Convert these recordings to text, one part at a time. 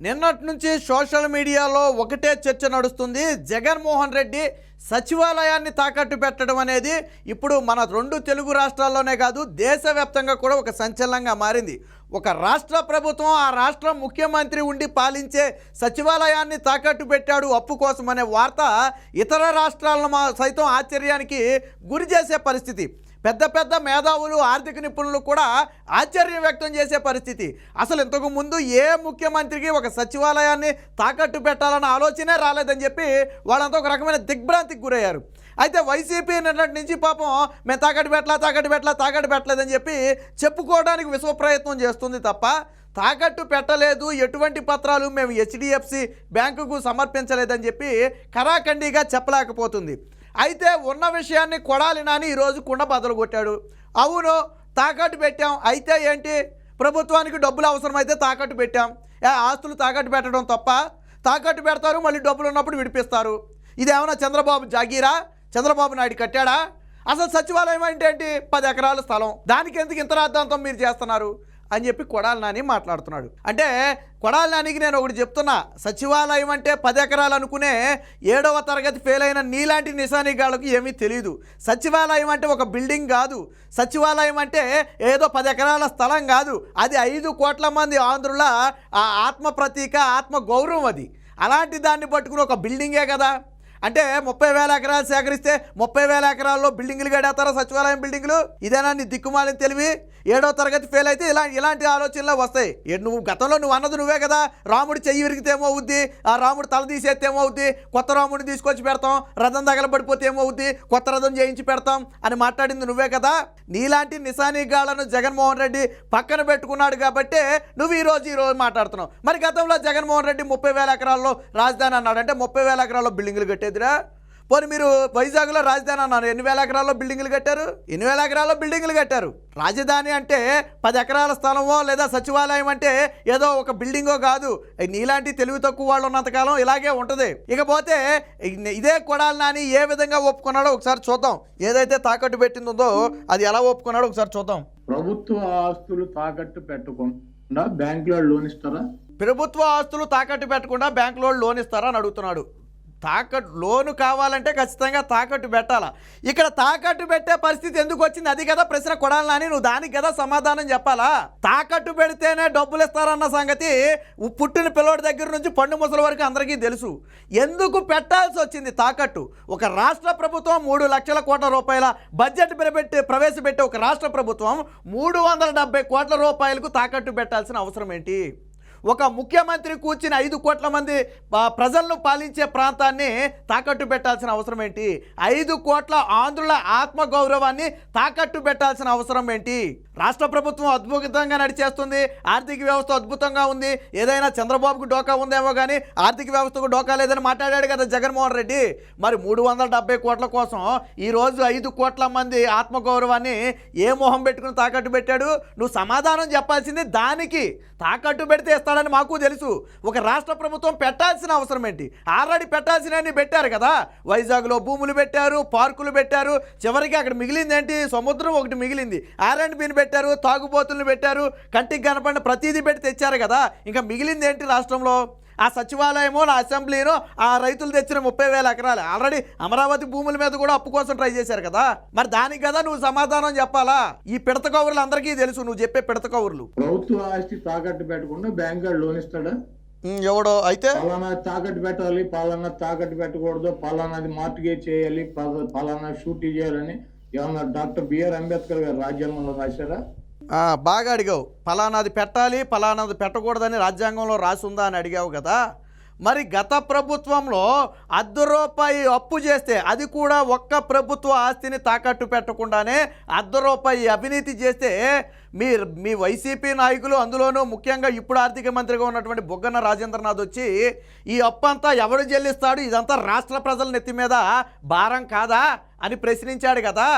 నిన్నటి నుంచి సోషల్ మీడియాలో ఒకటే చర్చ నడుస్తుంది. జగన్మోహన్ రెడ్డి సచివాలయాన్ని తాకట్టు పెట్టడం అనేది ఇప్పుడు మన రెండు తెలుగు రాష్ట్రాల్లోనే కాదు దేశవ్యాప్తంగా కూడా ఒక సంచలనంగా మారింది. ఒక రాష్ట్ర ప్రభుత్వం ఆ రాష్ట్ర ముఖ్యమంత్రి ఉండి పాలించే సచివాలయాన్ని తాకట్టు పెట్టాడు అప్పు కోసం అనే వార్త ఇతర రాష్ట్రాలను సైతం ఆశ్చర్యానికి గురి చేసే పరిస్థితి. పెద్ద పెద్ద మేధావులు ఆర్థిక నిపుణులు కూడా ఆశ్చర్యం వ్యక్తం చేసే పరిస్థితి. అసలు ఇంతకు ముందు ఏ ముఖ్యమంత్రికి ఒక సచివాలయాన్ని తాకట్టు పెట్టాలన్న ఆలోచనే రాలేదని చెప్పి వాళ్ళంతా ఒక రకమైన దిగ్భ్రాంతికి గురయ్యారు. అయితే వైసీపీ నిన్నటి నుంచి పాపం మేము తాకట్టు పెట్టలేదని చెప్పి చెప్పుకోవడానికి విశ్వ ప్రయత్నం చేస్తుంది తప్ప తాకట్టు పెట్టలేదు, ఎటువంటి పత్రాలు మేము హెచ్డిఎఫ్సి బ్యాంకుకు సమర్పించలేదని చెప్పి ఖరాఖండిగా చెప్పలేకపోతుంది. అయితే ఉన్న విషయాన్ని కొడాలి నాని ఈరోజు కుండ బద్దలు కొట్టాడు. అవును తాకట్టు పెట్టాం, అయితే ఏంటి, ప్రభుత్వానికి డబ్బులు అవసరమైతే తాకట్టు పెట్టాం. ఆస్తులు తాకట్టు పెట్టడం తప్ప? తాకట్టు పెడతారు, మళ్ళీ డబ్బులు ఉన్నప్పుడు విడిపిస్తారు. ఇదేమన్నా చంద్రబాబు జాగీరా? చంద్రబాబు నాయుడు కట్టాడా? అసలు సచివాలయం అంటే ఏంటి? 10 ఎకరాల స్థలం, దానికి ఎందుకు ఇంత రాద్ధాంతం మీరు చేస్తున్నారు అని చెప్పి కొడాలి నాని మాట్లాడుతున్నాడు. అంటే కొడాలి నానికి నేను ఒకటి చెప్తున్నా, సచివాలయం అంటే 10 ఎకరాలు అనుకునే 7వ తరగతి ఫెయిల్ అయిన నీలాంటి నిశానిగాళ్ళకు ఏమీ తెలియదు. సచివాలయం అంటే ఒక బిల్డింగ్ కాదు. సచివాలయం అంటే ఏదో 10 ఎకరాల స్థలం కాదు. అది 5 కోట్ల మంది ఆంధ్రుల ఆ ఆత్మ ప్రతీక, ఆత్మ గౌరవం. అది అలాంటి దాన్ని పట్టుకుని ఒక బిల్డింగే కదా. అంటే 30,000 ఎకరాలు సేకరిస్తే 30,000 ఎకరాల్లో బిల్డింగులు కడతారా? సచివాలయం బిల్డింగులు? ఇదేనా నీ దిక్కుమాలిన తెలివి? 7వ తరగతి ఫెయిల్ అయితే ఇలాంటి ఆలోచనలు వస్తాయి. నువ్వు గతంలో నువ్వు అన్నది నువ్వే కదా, రాముడు చెయ్యి విరిగితే ఏమవుద్ది, ఆ రాముడు తల తీసేస్తే ఏమవుద్ది, కొత్త రాముడిని తీసుకొచ్చి పెడతాం, రథం తగలబడిపోతే ఏమవుద్ది, కొత్త రథం చేయించి పెడతాం అని మాట్లాడింది నువ్వే కదా. నీలాంటి నిశానిగాళ్లను జగన్మోహన్ రెడ్డి పక్కన పెట్టుకున్నాడు కాబట్టి నువ్వు ఈరోజు మాట్లాడుతున్నావు. మరి గతంలో జగన్మోహన్ రెడ్డి 30,000 ఎకరాల్లో రాజధాని అన్నాడు. అంటే 30,000 ఎకరాల్లో బిల్డింగులు కట్టేదిరా? పోనీ మీరు వైజాగ్లో రాజధాని అన్నారు, ఎన్ని వేల ఎకరాల్లో బిల్డింగులు కట్టారు? 8,000 ఎకరాల్లో బిల్డింగులు కట్టారు. రాజధాని అంటే 10 ఎకరాల స్థలమో లేదా సచివాలయం అంటే ఏదో ఒక బిల్డింగో కాదు. నీలాంటి తెలివి తక్కువ వాళ్ళు ఉన్నంతకాలం ఇలాగే ఉంటుంది. ఇకపోతే ఇదే కొడాలి నాని ఏ విధంగా ఒప్పుకున్నాడో ఒకసారి చూద్దాం. ఏదైతే తాకట్టు పెట్టిందో అది ఎలా ఒప్పుకున్నాడో ఒకసారి చూద్దాం. ప్రభుత్వ ఆస్తులు తాకట్టు పెట్టకుండా బ్యాంకులో లోన్ ఇస్తారా? ప్రభుత్వ ఆస్తులు తాకట్టు పెట్టకుండా బ్యాంకులో లోన్ ఇస్తారా అని అడుగుతున్నాడు. తాకట్టు లోను కావాలంటే ఖచ్చితంగా తాకట్టు పెట్టాలా? ఇక్కడ తాకట్టు పెట్టే పరిస్థితి ఎందుకు వచ్చింది? అది కదా ప్రశ్న కొడాలి నాని, నువ్వు దానికి కదా సమాధానం చెప్పాలా. తాకట్టు పెడితేనే డబ్బులు ఇస్తారన్న సంగతి పుట్టిన పిల్లోడి దగ్గర నుంచి పండు ముసలి వరకు అందరికీ తెలుసు. ఎందుకు పెట్టాల్సి వచ్చింది తాకట్టు? ఒక రాష్ట్ర ప్రభుత్వం 3 లక్షల కోట్ల రూపాయల బడ్జెట్ ప్రవేశపెట్టే ఒక రాష్ట్ర ప్రభుత్వం 370 కోట్ల రూపాయలకు తాకట్టు పెట్టాల్సిన అవసరం ఏంటి? ఒక ముఖ్యమంత్రి కూర్చుని 5 కోట్ల మంది ప్రజలను పాలించే ప్రాంతాన్ని తాకట్టు పెట్టాల్సిన అవసరం ఏంటి? 5 కోట్ల ఆంధ్రుల ఆత్మగౌరవాన్ని తాకట్టు పెట్టాల్సిన అవసరం ఏంటి? రాష్ట్ర ప్రభుత్వం అద్భుతంగా నడిచేస్తుంది, ఆర్థిక వ్యవస్థ అద్భుతంగా ఉంది, ఏదైనా చంద్రబాబుకు డోకా ఉందేమో కానీ ఆర్థిక వ్యవస్థకు డోకా లేదని మాట్లాడాడు కదా జగన్మోహన్ రెడ్డి. మరి 370 కోట్ల కోసం ఈరోజు 5 కోట్ల మంది ఆత్మగౌరవాన్ని ఏ మొహం పెట్టుకుని తాకట్టు పెట్టాడు? నువ్వు సమాధానం చెప్పాల్సింది దానికి. తాకట్టు పెడితే ఇస్తాడని మాకు తెలుసు. ఒక రాష్ట్ర ప్రభుత్వం పెట్టాల్సిన అవసరం ఏంటి? ఆల్రెడీ పెట్టాల్సినవన్నీ పెట్టారు కదా. వైజాగ్లో భూములు పెట్టారు, పార్కులు పెట్టారు, చివరికి అక్కడ మిగిలింది ఏంటి? సముద్రం ఒకటి మిగిలింది. R&Bని పెట్టారు, తాగుబోతులను పెట్టారు, కంటికి కనపడిన ప్రతిదీ పెట్టి తెచ్చారు కదా. ఇంకా మిగిలింది ఏంటి రాష్ట్రంలో? ఆ సచివాలయమో, నా అసెంబ్లీనో, ఆ రైతులు తెచ్చిన 30,000 ఎకరాలు. ఆల్రెడీ అమరావతి భూముల మీద కూడా అప్పు కోసం ట్రై చేశారు కదా. మరి దానికి కదా నువ్వు సమాధానం చెప్పాలా. ఈ పిడత కౌరులు అందరికీ తెలుసు, నువ్వు చెప్పే పిడత కౌరులు. ప్రభుత్వ ఆస్తి తాకట్టు పెట్టకుండా బ్యాంకు లోన్ ఇస్తాడా? ఎవడో అయితే పలానా తాకట్టు పెట్టాలి, పలానా తాకట్టు పెట్టకూడదు, పలానాది మార్టిగేజ్ చేయాలి, పలానా షూటీ చేయాలని ఏమన్నా డాక్టర్ బిఆర్ అంబేద్కర్ గారు రాజ్యాంగంలో రాశారా? బాగా అడిగావు. ఫలానాది పెట్టాలి, ఫలానాది పెట్టకూడదని రాజ్యాంగంలో రాసి ఉందా అని అడిగావు కదా. మరి గత ప్రభుత్వంలో ₹1 అప్పు చేస్తే, అది కూడా ఒక్క ప్రభుత్వ ఆస్తిని తాకట్టు పెట్టకుండానే ₹1 అవినీతి చేస్తే మీ వైసీపీ నాయకులు, అందులోనూ ముఖ్యంగా ఇప్పుడు ఆర్థిక మంత్రిగా ఉన్నటువంటి బుగ్గన రాజేంద్రనాథ్ వచ్చి ఈ అప్పు అంతా ఎవడు చెల్లిస్తాడు, ఇదంతా రాష్ట్ర ప్రజల నెత్తి మీద భారం కాదా అని ప్రశ్నించాడు కదా.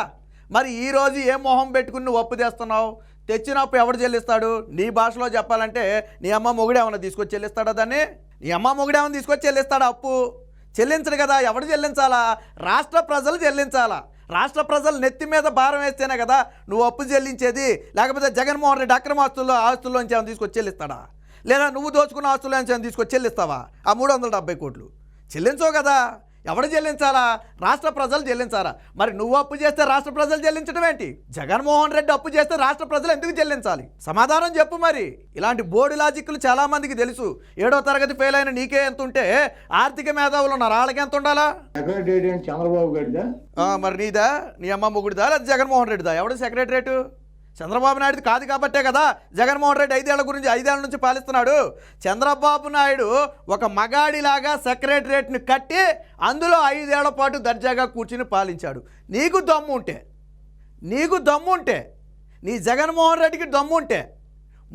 మరి ఈరోజు ఏ మొహం పెట్టుకుని నువ్వు అప్పు తెస్తున్నావు? తెచ్చిన అప్పు ఎవడు చెల్లిస్తాడు? నీ భాషలో చెప్పాలంటే నీ అమ్మ మొగుడు ఏమన్నా తీసుకొచ్చి చెల్లిస్తాడా దాన్ని? నీ అమ్మ మొగుడు ఏమన్నా తీసుకొచ్చి చెల్లిస్తాడా? అప్పు చెల్లించడు కదా. ఎవడు చెల్లించాలా? రాష్ట్ర ప్రజలు చెల్లించాలా. రాష్ట్ర ప్రజలు నెత్తి మీద భారం వేస్తేనే కదా నువ్వు అప్పు చెల్లించేది. లేకపోతే జగన్మోహన్ రెడ్డి అక్రమ ఆస్తుల్లోంచి ఏమైనా తీసుకొచ్చి చెల్లిస్తాడా? లేదా నువ్వు దోచుకున్న ఆస్తులు తీసుకొచ్చి చెల్లిస్తావా ఆ 370 కోట్లు? చెల్లించవు కదా. ఎవడు చెల్లించాలా? రాష్ట్ర ప్రజలు చెల్లించాలా? మరి నువ్వు అప్పు చేస్తే రాష్ట్ర ప్రజలు చెల్లించడం ఏంటి? జగన్మోహన్ రెడ్డి అప్పు చేస్తే రాష్ట్ర ప్రజలు ఎందుకు చెల్లించాలి? సమాధానం చెప్పు. మరి ఇలాంటి బోర్డు లాజిక్లు చాలా మందికి తెలుసు. 7వ తరగతి ఫెయిల్ అయిన నీకే ఎంత ఉంటే ఆర్థిక మేధావులు ఉన్నారు, వాళ్ళకి ఎంత ఉండాలా? సెక్రటరీ ఏంటి చంద్రబాబు గారిదా? మరి నీదా, నీ అమ్మ మొగుడిదా, లేదా జగన్మోహన్ రెడ్డిదా? ఎవడు సెక్రటరేటు? చంద్రబాబు నాయుడు కాదు కాబట్టే కదా జగన్మోహన్ రెడ్డి 5 ఏళ్ల నుంచి పాలిస్తున్నాడు. చంద్రబాబు నాయుడు ఒక మగాడిలాగా సెక్రటరేట్ని కట్టి అందులో 5 ఏళ్ల పాటు దర్జాగా కూర్చుని పాలించాడు. నీకు దమ్ము ఉంటే నీ జగన్మోహన్ రెడ్డికి దమ్ము ఉంటే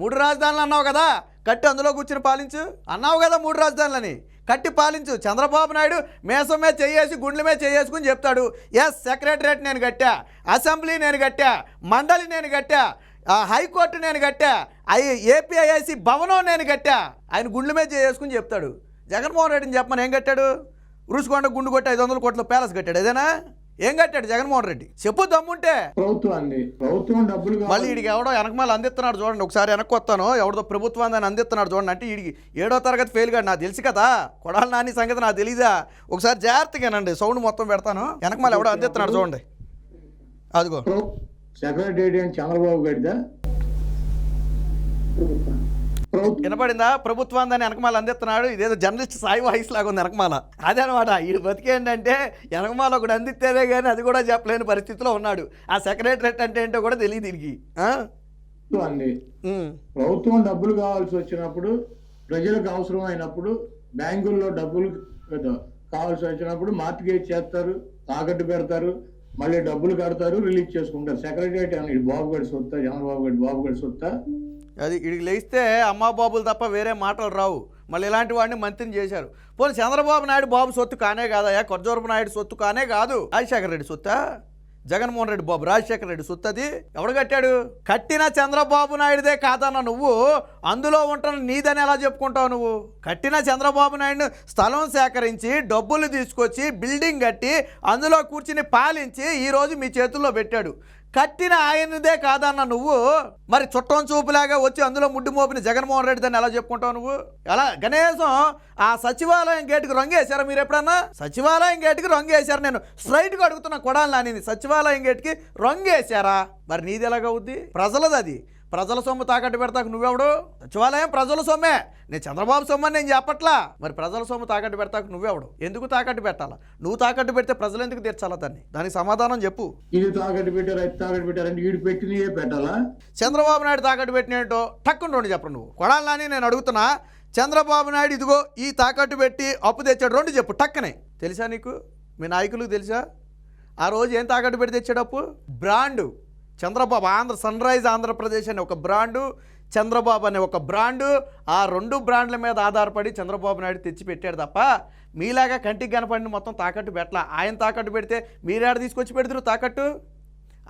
3 రాజధానులు అన్నావు కదా, కట్టి అందులో కూర్చుని పాలించు అన్నావు కదా. 3 రాజధానులని కట్టి పాలించు. చంద్రబాబు నాయుడు మేసం మీద చేయేసి గుండెల మీద చేసుకుని చెప్తాడు, ఎస్ సెక్రటరేట్ నేను కట్టా, అసెంబ్లీ నేను కట్టా, మండలి నేను కట్టా, హైకోర్టు నేను కట్టా, ఏపీఐఐసి భవనం నేను కట్టా. ఆయన గుండెల మీద చేసుకుని చెప్తాడు. జగన్మోహన్ రెడ్డిని చెప్పమని ఏం కట్టాడు? రుషికొండ గుండు కొట్టి 500 కోట్ల ప్యాలెస్ కట్టాడు. ఏదైనా ఏం కట్టాడు జగన్మోహన్ రెడ్డి? చెప్పు దమ్ముంటే. ప్రభుత్వం డబ్బులు మళ్ళీ వీడికి ఎవడో వెనకమాల అందిస్తున్నాడు చూడండి. ఒకసారి వెనక్కి వస్తాను, ఎవడో ప్రభుత్వాన్ని అందిస్తున్నాడు చూడండి. అంటే వీడికి 7వ తరగతి ఫెయిల్ కాదు, నాకు తెలుసు కదా. కొడాలి నాని సంగతి నాకు తెలీదా? ఒకసారి జాగ్రత్తగానండి, సౌండ్ మొత్తం పెడతాను. వెనకమాల ఎవడో అందిస్తున్నాడు చూడండి. అదిగో సెక్రటరీ చంద్రబాబు గారిదా? వినపడిందా? ప్రభుత్వాన్ని వెనకమాల అందిస్తున్నాడు. ఇదేదో జర్నలిస్ట్ సాయి వాయిస్ లాగా ఉంది వెనకమాల. అదే అనమాట. ఈ బతికేంటంటే వెనకమాల ఒకటి అందిస్తేనే కానీ అది కూడా చెప్పలేని పరిస్థితిలో ఉన్నాడు. ఆ సెక్రటరేట్ అంటే ఏంటో కూడా తెలియదు దీనికి. ప్రభుత్వం డబ్బులు కావాల్సి వచ్చినప్పుడు, ప్రజలకు అవసరం అయినప్పుడు, బ్యాంకుల్లో డబ్బులు కావాల్సి వచ్చినప్పుడు మార్టిగేజ్ చేస్తారు, తాకట్టు పెడతారు, మళ్ళీ డబ్బులు కడతారు, రిలీజ్ చేసుకుంటారు. సెక్రటరేట్ అని బాబు గడి సొత్తా, చంద్రబాబు గడి సొత్తా? అది ఇడికి లేస్తే అమ్మా బాబులు తప్ప వేరే మాటలు రావు. మళ్ళీ ఇలాంటి వాడిని మంత్రిని చేశారు. పోనీ చంద్రబాబు నాయుడు బాబు సొత్తు కానే కాదయా, కొర్జోరపు నాయుడు సొత్తు కానే కాదు. రాజశేఖర రెడ్డి సొత్తా? జగన్మోహన్ రెడ్డి బాబు రాజశేఖర రెడ్డి సొత్తు అది ఎవడు కట్టాడు? కట్టిన చంద్రబాబు నాయుడుదే కాదన్న నువ్వు అందులో ఉంటాను నీదని ఎలా చెప్పుకుంటావు నువ్వు? కట్టిన చంద్రబాబు నాయుడు స్థలం సేకరించి డబ్బులు తీసుకొచ్చి బిల్డింగ్ కట్టి అందులో కూర్చుని పాలించి ఈరోజు మీ చేతుల్లో పెట్టాడు. కట్టిన ఆయనదే కాదన్న నువ్వు మరి చుట్టం చూపులాగా వచ్చి అందులో ముడ్డు మోపిన జగన్మోహన్ రెడ్డి దాన్ని ఎలా చెప్పుకుంటావు నువ్వు? ఎలా కనీసం ఆ సచివాలయం గేటుకి రంగేశారా మీరు ఎప్పుడన్నా? సచివాలయం గేటుకి రంగేశారు. నేను స్ట్రైట్గా అడుగుతున్నా కొడాలి నాని, సచివాలయం గేటుకి రంగేశారా? మరి నీది ఎలాగవుద్ది? ప్రజలది అది. ప్రజల సొమ్ము తాకట్టు పెడతాకు నువ్వెవడు? సచివాలయం ప్రజల సొమ్మే. నేను చంద్రబాబు సొమ్ము అని నేను చెప్పట్లా. మరి ప్రజల సొమ్ము తాకట్టు పెడతాకు నువ్వెవడు? ఎందుకు తాకట్టు పెట్టాలా? నువ్వు తాకట్టు పెడితే ప్రజలు ఎందుకు తీర్చాలా దాన్ని? దానికి సమాధానం చెప్పు. ఇది తాకట్టు పెట్టారు, అది తాకట్టు పెట్టారంటే వీడు పెట్టినయే పెట్టాలా? చంద్రబాబు నాయుడు తాకట్టు పెట్టినట్టు టక్కున రెండు చెప్పరు నువ్వు. కొడాలని నేను అడుగుతున్నా, చంద్రబాబు నాయుడు ఇదిగో ఈ తాకట్టు పెట్టి అప్పు తెచ్చాడు, రెండు చెప్పు టక్కనే. తెలుసా నీకు? మీ నాయకులకు తెలుసా? ఆ రోజు ఏం తాకట్టు పెట్టి తెచ్చాడు అప్పు? Brand Chandrababu, sun rise Andhra Pradesh అనే ఒక బ్రాండు, చంద్రబాబు అనే ఒక బ్రాండు. ఆ 2 బ్రాండ్ల మీద ఆధారపడి చంద్రబాబు నాయుడు తెచ్చి పెట్టాడు తప్ప మీలాగా కంటికి కనపడిన మొత్తం తాకట్టు పెట్టలా. ఆయన తాకట్టు పెడితే మీరేడ తీసుకొచ్చి పెడతారు తాకట్టు?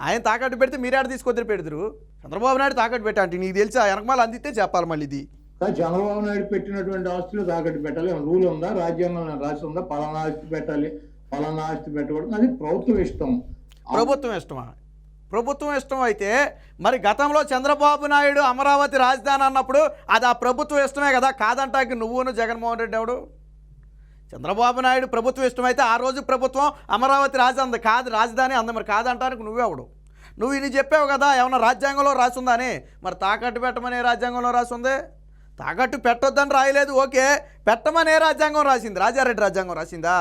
ఆయన తాకట్టు పెడితే మీరేడ తీసుకొచ్చి పెడతారు? చంద్రబాబు నాయుడు తాకట్టు పెట్టా అంటే నీకు తెలిసి ఆ వెనకమాల అందితే చెప్పాలి మళ్ళీ ఇది. చంద్రబాబు నాయుడు పెట్టినటువంటి ఆస్తులు తాకట్టు పెట్టాలి రూల్ ఉందా? రాజ్యాంగంలో రాసి ఉందా? పలానా ఆస్తి పెట్టాలి, పలానా ఆస్తి పెట్టకూడదు? అది ప్రభుత్వం ఇష్టం. ప్రభుత్వం ఇష్టమా? ప్రభుత్వం ఇష్టం అయితే మరి గతంలో చంద్రబాబు నాయుడు అమరావతి రాజధాని అన్నప్పుడు అది ఆ ప్రభుత్వం ఇష్టమే కదా. కాదంటానికి నువ్వును జగన్మోహన్ రెడ్డి ఎవడు? చంద్రబాబు నాయుడు ప్రభుత్వం ఇష్టమైతే ఆ రోజు ప్రభుత్వం అమరావతి రాజధాని కాదు రాజధాని అంద. మరి కాదంటానికి నువ్వెవడు? నువ్వు ఇది చెప్పావు కదా ఏమన్నా రాజ్యాంగంలో రాసిందా అని. మరి తాకట్టు పెట్టమనే రాజ్యాంగంలో రాసి ఉంది? తాకట్టు పెట్టొద్దని రాయలేదు, ఓకే. పెట్టమనే రాజ్యాంగం రాసింది, రాజారెడ్డి రాజ్యాంగం రాసిందా?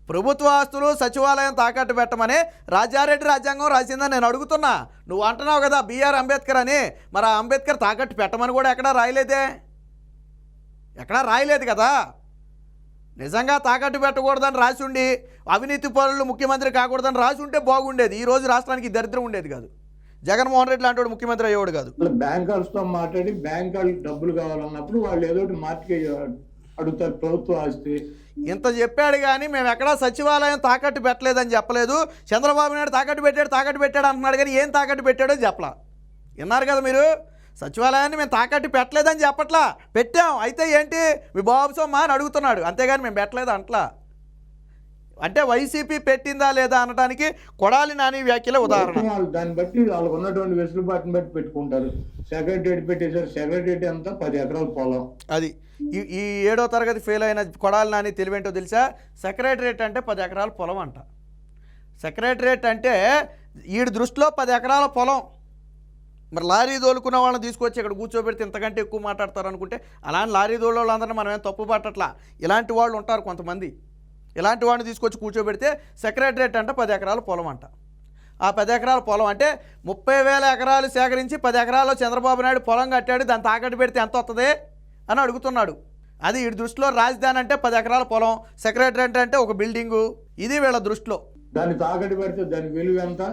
ప్రభుత్వ ఆస్తులు సచివాలయం తాకట్టు పెట్టమని రాజారెడ్డి రాజ్యాంగం రాసిందని నేను అడుగుతున్నా. నువ్వు అంటున్నావు కదా బిఆర్ అంబేద్కర్ అని. మరి ఆ అంబేద్కర్ తాకట్టు పెట్టమని కూడా ఎక్కడా రాయలేదే, ఎక్కడా రాయలేదు కదా. నిజంగా తాకట్టు పెట్టకూడదని రాసి ఉండి అవినీతి పరులు ముఖ్యమంత్రి కాకూడదని రాసి ఉంటే బాగుండేది. ఈరోజు రాష్ట్రానికి దరిద్రం ఉండేది కాదు. జగన్మోహన్ రెడ్డి లాంటి ముఖ్యమంత్రి అయ్యేవాడు కాదు. బ్యాంకర్స్తో మాట్లాడి బ్యాంక్ వాళ్ళకి డబ్బులు కావాలన్నప్పుడు వాళ్ళు ఏదో మార్టిగేజ్ అడుగుతారు, ప్రభుత్వ ఆస్తి. ఇంత చెప్పాడు కానీ మేము ఎక్కడా సచివాలయం తాకట్టు పెట్టలేదని చెప్పలేదు. చంద్రబాబు నాయుడు తాకట్టు పెట్టాడు అంటున్నాడు కానీ ఏం తాకట్టు పెట్టాడో చెప్పలా. విన్నారు కదా మీరు? సచివాలయాన్ని మేము తాకట్టు పెట్టలేదని చెప్పట్లా, పెట్టాం. అయితే ఏంటి మీ బాబు సొమ్మా అని అడుగుతున్నాడు, అంతేగాని మేము పెట్టలేదు అంట్లా. అంటే వైసీపీ పెట్టిందా లేదా అనడానికి కొడాలి నాని వ్యాఖ్యలే ఉదాహరణ. వాళ్ళు దాన్ని బట్టి వాళ్ళకు ఉన్నటువంటి వెసులుబాటుని బట్టి పెట్టుకుంటారు. సెక్రటరేట్ పెట్టేశారు. సెక్రటరేట్ అంతా 10 ఎకరాల పొలం. అది ఈ 7వ తరగతి ఫెయిల్ అయిన కొడాలి నాని తెలివేంటో తెలుసా? సెక్రటరేట్ అంటే 10 ఎకరాల పొలం అంట. సెక్రటరేట్ అంటే వీడి దృష్టిలో 10 ఎకరాల పొలం. మరి లారీ దోలుకున్న వాళ్ళని తీసుకొచ్చి ఇక్కడ కూర్చోబెడితే ఇంతకంటే ఎక్కువ మాట్లాడతారు అనుకుంటే, అలాంటి లారీ దోలు వాళ్ళందరినీ మనం ఏం తప్పు పట్టట్లా. ఇలాంటి వాళ్ళు ఉంటారు కొంతమంది. ఇలాంటి వాడిని తీసుకొచ్చి కూర్చోబెడితే సెక్రటరేట్ అంటే 10 ఎకరాల పొలం అంట. ఆ 10 ఎకరాల పొలం అంటే 30,000 ఎకరాలు సేకరించి 10 ఎకరాల్లో చంద్రబాబు నాయుడు పొలం కట్టాడు, దాన్ని తాకట్టు పెడితే ఎంత వస్తుంది అని అడుగుతున్నాడు. అది వీడి దృష్టిలో రాజధాని అంటే 10 ఎకరాల పొలం, సెక్రటరేట్ అంటే ఒక బిల్డింగు. ఇది వీళ్ళ దృష్టిలో. దాన్ని తాకట్టు పెడితే దాని విలువ ఎంత?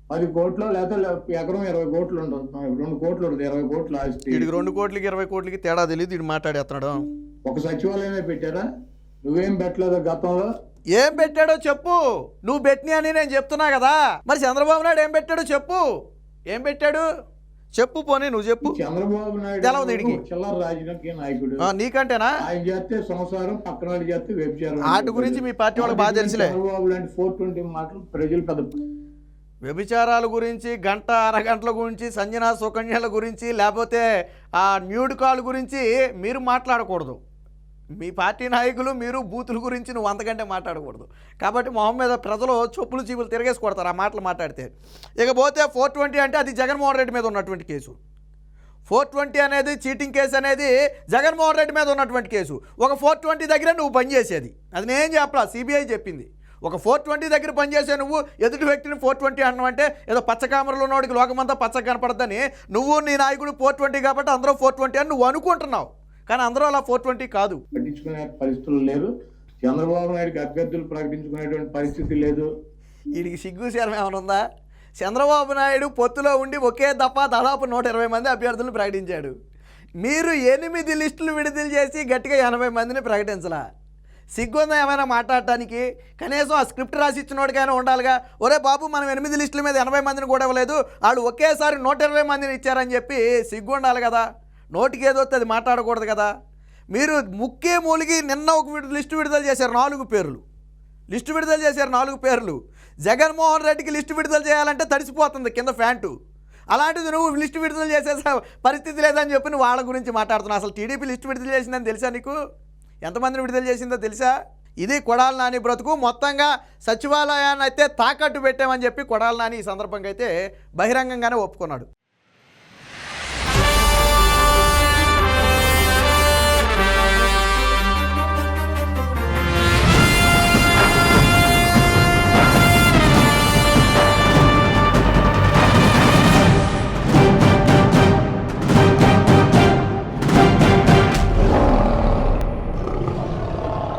10 కోట్లు లేకపోతే ఎకరం 20 కోట్లు ఉంటుంది. 2 కోట్లు ఉంటుంది, 20 కోట్లు ఆస్తి. వీడికి 2 కోట్లకి 20 కోట్లకి తేడా తెలియదు. వీడు మాట్లాడేస్తున్నాడు. ఒక సచివాలయమే పెట్టారా? నువ్వేం పెట్టలేదు గతంలో? ఏం పెట్టాడో చెప్పు. నువ్వు పెట్టినా అని నేను చెప్తున్నా కదా. మరి చంద్రబాబు నాయుడు ఏం పెట్టాడో చెప్పు. ఏం పెట్టాడు చెప్పు. పోనీ నువ్వు చెప్పు. చంద్రబాబు నాయుడు తెలవదు వీడికి. చిల్లర రాజకీయ నాయకుడు. నీకంటేనా? ఆయన చేస్తే సంసారం, పక్కన వాళ్ళు చేస్తే వ్యభిచారం. వాటి గురించి మీ పార్టీ వాళ్ళకి బాగా తెలుసులే. చంద్రబాబు లాంటి 420 మాటలు ప్రజలు పెద్ద వ్యభిచారాల గురించి, గంట అరగంటల గురించి, సంజనా సుకన్యల గురించి, లేకపోతే ఆ న్యూడ్ కాల్ గురించి మీరు మాట్లాడకూడదు. మీ పార్టీ నాయకులు మీరు బూతుల గురించి నువ్వు అంతకంటే మాట్లాడకూడదు. కాబట్టి మొహం మీద ప్రజలు చొప్పులు చీపులు తిరగేసి కొడతారు ఆ మాటలు మాట్లాడితే. ఇకపోతే 420 అంటే అది జగన్మోహన్ రెడ్డి మీద ఉన్నటువంటి కేసు. 420 అనేది చీటింగ్ కేసు అనేది జగన్మోహన్ రెడ్డి మీద ఉన్నటువంటి కేసు. ఒక 420 దగ్గర నువ్వు పనిచేసేది. అది నేను చెప్పలా, సిబిఐ చెప్పింది. ఒక 420 దగ్గర పనిచేసే నువ్వు ఎదుటి వ్యక్తిని 420 అన్నావు అంటే ఏదో పచ్చకామరలో ఉన్నవాడికి లోకమంతా పచ్చగా కనపడద్దని నువ్వు నీ నాయకుడు 420 కాబట్టి అందరూ 420 అని నువ్వు అనుకుంటున్నావు. కానీ అందరూ అలా 420 కాదు. పట్టించుకునే పరిస్థితులు లేరు. చంద్రబాబు నాయుడికి అభ్యర్థులు ప్రకటించుకునేటువంటి పరిస్థితి లేదు. వీడికి సిగ్గు శరం ఏమైనా ఉందా? చంద్రబాబు నాయుడు పొత్తులో ఉండి ఒకే దఫా దాదాపు 120 మంది అభ్యర్థులను ప్రకటించాడు. మీరు 8 లిస్టులు విడుదల చేసి గట్టిగా 80 మందిని ప్రకటించలా. సిగ్గుందా ఏమైనా మాట్లాడటానికి? కనీసం ఆ స్క్రిప్ట్ రాసి ఇచ్చినోడికైనా ఉండాలిగా. ఒరే బాబు, మనం 8 లిస్టుల మీద 80 మందిని కూడా ఇవ్వలేదు, వాళ్ళు ఒకేసారి 120 మందిని ఇచ్చారని చెప్పి సిగ్గు ఉండాలి కదా. నోటికి ఏదో అది మాట్లాడకూడదు కదా. మీరు ముక్కే మూలిగి నిన్న ఒక లిస్టు విడుదల చేశారు 4 పేర్లు. లిస్టు విడుదల చేశారు 4 పేర్లు. జగన్మోహన్ రెడ్డికి లిస్టు విడుదల చేయాలంటే తడిసిపోతుంది కింద ఫ్యాంటు. అలాంటిది నువ్వు లిస్టు విడుదల చేసే పరిస్థితి లేదని చెప్పి నువ్వు వాళ్ళ గురించి మాట్లాడుతున్నావు. అసలు టీడీపీ లిస్టు విడుదల చేసిందని తెలుసా నీకు? ఎంతమందిని విడుదల చేసిందో తెలుసా? ఇది కొడాలి నాని బ్రతుకు. మొత్తంగా సచివాలయాన్ని అయితే తాకట్టు పెట్టామని చెప్పి కొడాలి నాని ఈ సందర్భంగా అయితే బహిరంగంగానే ఒప్పుకున్నాడు.